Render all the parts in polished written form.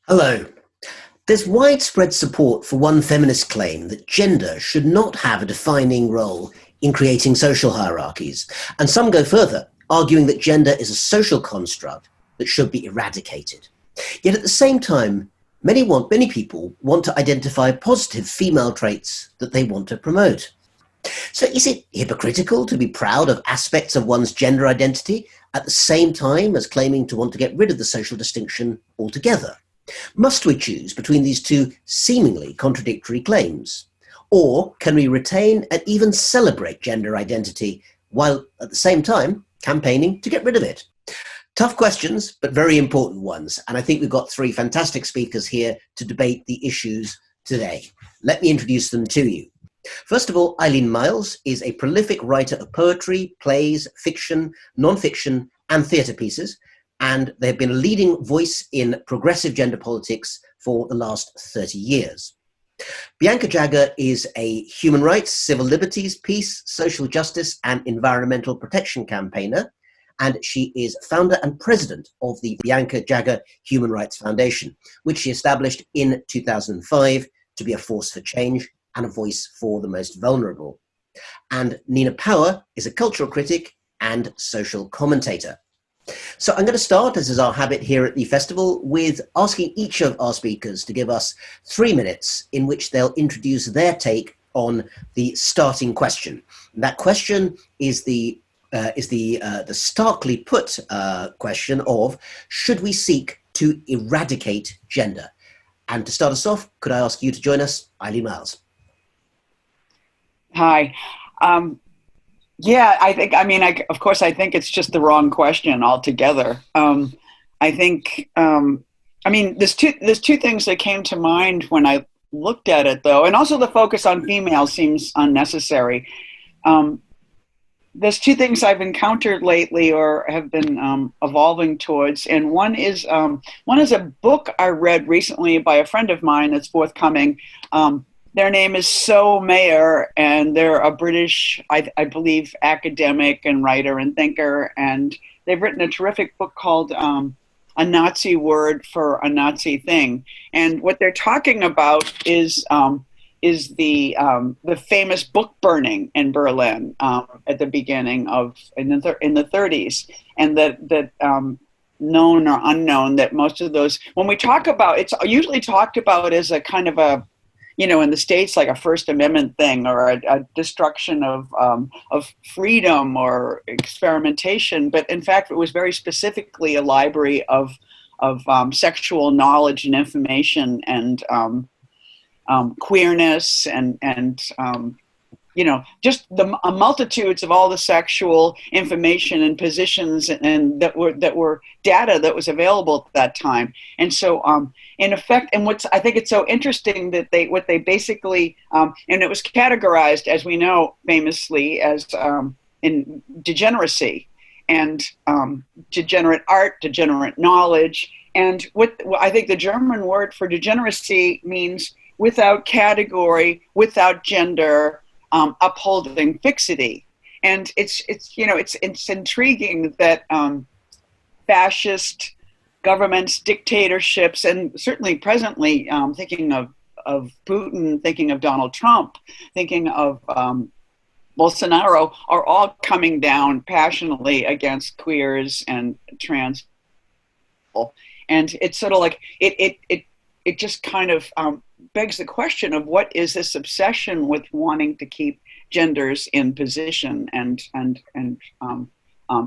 Hello. There's widespread support for one feminist claim that gender should not have a defining role in creating social hierarchies, and some go further, arguing that gender is a social construct that should be eradicated. Yet at the same time, many people want to identify positive female traits that they want to promote. So is it hypocritical to be proud of aspects of one's gender identity at the same time as claiming to want to get rid of the social distinction altogether? Must we choose between these two seemingly contradictory claims? Or can we retain and even celebrate gender identity while at the same time campaigning to get rid of it? Tough questions, but very important ones. And I think we've got three fantastic speakers here to debate the issues today. Let me introduce them to you. First of all, Eileen Myles is a prolific writer of poetry, plays, fiction, non-fiction, and theatre pieces, and they've been a leading voice in progressive gender politics for the last 30 years. Bianca Jagger is a human rights, civil liberties, peace, social justice, and environmental protection campaigner, and she is founder and president of the Bianca Jagger Human Rights Foundation, which she established in 2005 to be a force for change and a voice for the most vulnerable. And Nina Power is a cultural critic and social commentator. So I'm going to start, as is our habit here at the festival, with asking each of our speakers to give us 3 minutes in which they'll introduce their take on the starting question. And that question is the starkly put question of, should we seek to eradicate gender? And to start us off, could I ask you to join us, Eileen Myles? Hi. Yeah, I think it's just the wrong question altogether. There's two things that came to mind when I looked at it, though, and also the focus on females seems unnecessary. There's two things I've encountered lately or have been evolving towards, and one is a book I read recently by a friend of mine that's forthcoming. Their name is So Mayer, and they're a British, I believe, academic and writer and thinker, and they've written a terrific book called A Nazi Word for a Nazi Thing. And what they're talking about is the famous book burning in Berlin at the beginning in the 30s, and that known or unknown that most of those, when we talk about, it's usually talked about as a kind of a, in the States, like a First Amendment thing or a destruction of freedom or experimentation. But in fact, it was very specifically a library of sexual knowledge and information and queerness and just the multitudes of all the sexual information and positions and that were data that was available at that time. And so in effect, and I think it's so interesting that what they basically, and it was categorized, as we know, famously as in degeneracy and degenerate art, degenerate knowledge. And what I think the German word for degeneracy means without category, without gender, upholding fixity. And it's intriguing that fascist governments, dictatorships, and certainly presently thinking of Putin, thinking of Donald Trump, thinking of Bolsonaro, are all coming down passionately against queers and trans people. And it's sort of like it just kind of begs the question of what is this obsession with wanting to keep genders in position and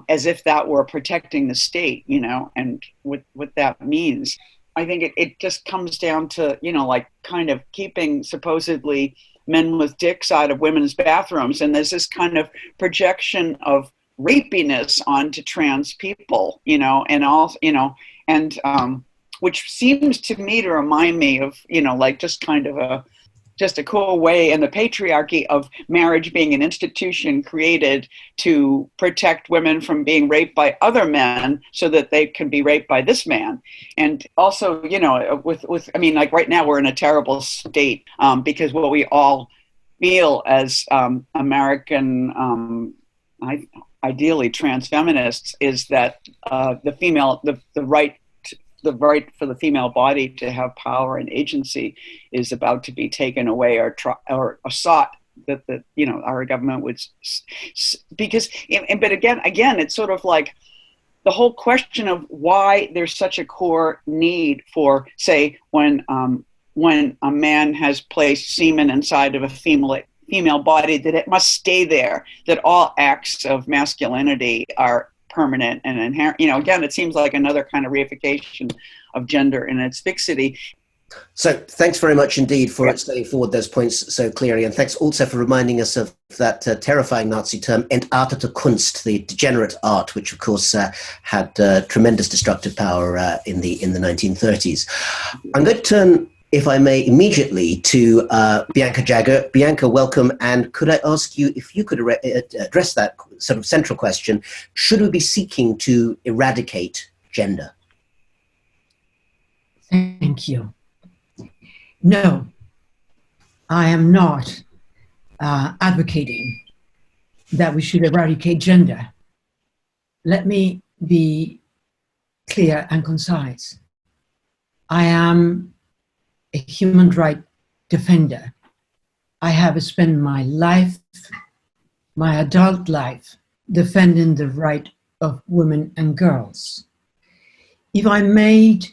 as if that were protecting the state, and what that means. I think it just comes down to, like kind of keeping supposedly men with dicks out of women's bathrooms. And there's this kind of projection of rapiness onto trans people, and all, which seems to me to remind me of, like just kind of a cool way in the patriarchy of marriage being an institution created to protect women from being raped by other men so that they can be raped by this man. And also, like right now we're in a terrible state because what we all feel as American, ideally trans feminists, is that the right the right for the female body to have power and agency is about to be taken away or sought, that our government would, because, but again, it's sort of like the whole question of why there's such a core need for, say, when a man has placed semen inside of a female body, that it must stay there, that all acts of masculinity are permanent and inherent. Again, it seems like another kind of reification of gender in its fixity. So thanks very much indeed for setting forward those points so clearly. And thanks also for reminding us of that terrifying Nazi term, entartete Kunst, the degenerate art, which of course had tremendous destructive power in the 1930s. I'm going to turn, if I may, immediately to Bianca Jagger. Bianca, welcome. And could I ask you if you could address that sort of central question: should we be seeking to eradicate gender? Thank you. No, I am not advocating that we should eradicate gender. Let me be clear and concise. I am a human rights defender. I have spent my life, my adult life, defending the right of women and girls. If I made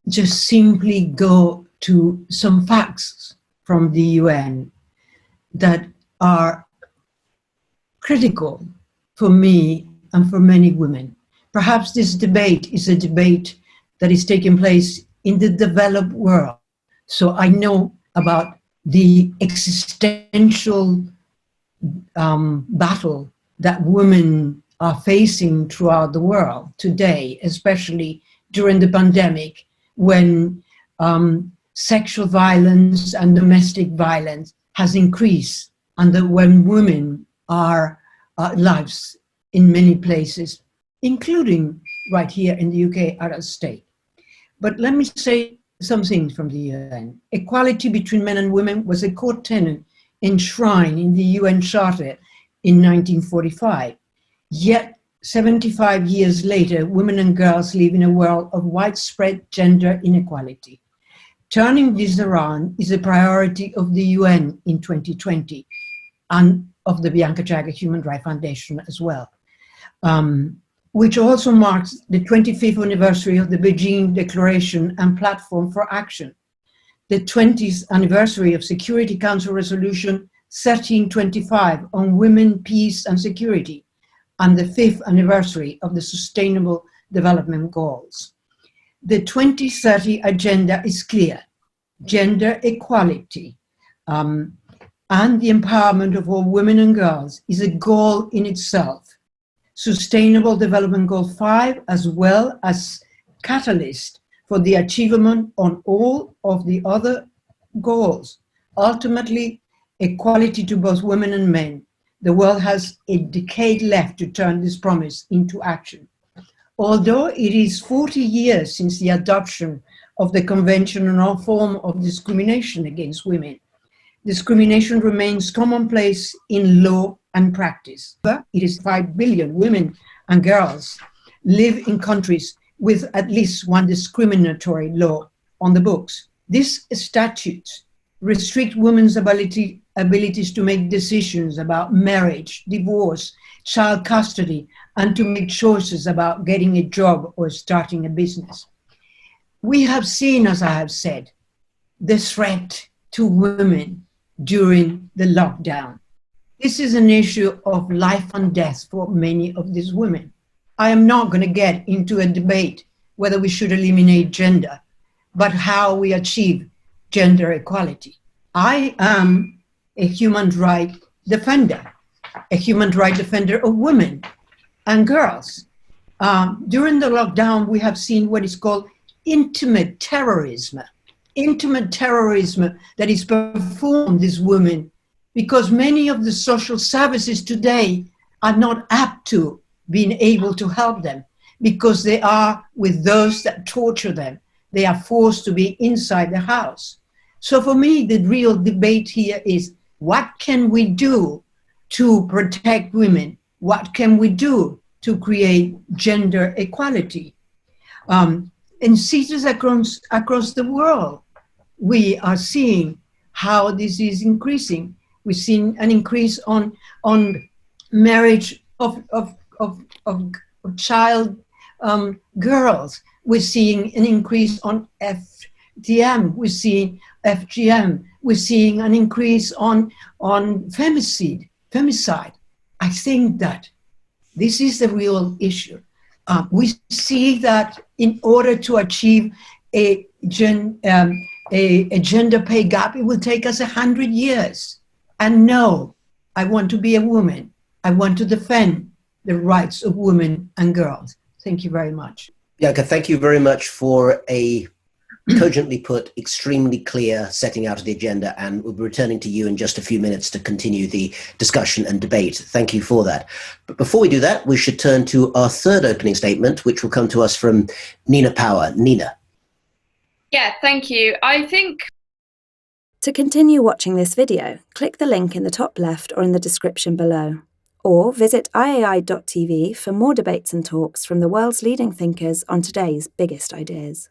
just simply go to some facts from the UN that are critical for me and for many women. Perhaps this debate is a debate that is taking place in the developed world. So I know about the existential battle that women are facing throughout the world today, especially during the pandemic, when sexual violence and domestic violence has increased, and that when women are lives in many places, including right here in the UK, are at stake. But let me say some things from the UN. Equality between men and women was a core tenet enshrined in the UN Charter in 1945. Yet 75 years later, women and girls live in a world of widespread gender inequality. Turning this around is a priority of the UN in 2020 and of the Bianca Jagger Human Rights Foundation as well, which also marks the 25th anniversary of the Beijing Declaration and Platform for Action, the 20th anniversary of Security Council Resolution 1325 on women, peace and security, and the 5th anniversary of the Sustainable Development Goals. The 2030 agenda is clear: gender equality and the empowerment of all women and girls is a goal in itself. Sustainable Development Goal 5, as well as catalyst for the achievement on all of the other goals. Ultimately, equality to both women and men. The world has a decade left to turn this promise into action. Although it is 40 years since the adoption of the Convention on all forms of discrimination against women, discrimination remains commonplace in law and practice. It is 5 billion women and girls live in countries with at least one discriminatory law on the books. These statutes restrict women's abilities to make decisions about marriage, divorce, child custody, and to make choices about getting a job or starting a business. We have seen, as I have said, the threat to women during the lockdown. This is an issue of life and death for many of these women. I am not going to get into a debate whether we should eliminate gender, but how we achieve gender equality. I am a human rights defender of women and girls. During the lockdown, we have seen what is called intimate terrorism that is performed these women, because many of the social services today are not apt to being able to help them because they are with those that torture them. They are forced to be inside the house. So for me, the real debate here is, what can we do to protect women? What can we do to create gender equality? In cities across the world, we are seeing how this is increasing. We've seen an increase on marriage of child girls. We're seeing an increase on FGM. We're seeing FGM. We're seeing an increase on femicide. I think that this is the real issue. We see that in order to achieve a gender pay gap, it will take us 100 years. And no, I want to be a woman. I want to defend the rights of women and girls. Thank you very much. Bianca, thank you very much for a cogently put, extremely clear setting out of the agenda, and we'll be returning to you in just a few minutes to continue the discussion and debate. Thank you for that. But before we do that, we should turn to our third opening statement, which will come to us from Nina Power. Nina. Yeah, thank you. I think... To continue watching this video, click the link in the top left or in the description below, or visit iai.tv for more debates and talks from the world's leading thinkers on today's biggest ideas.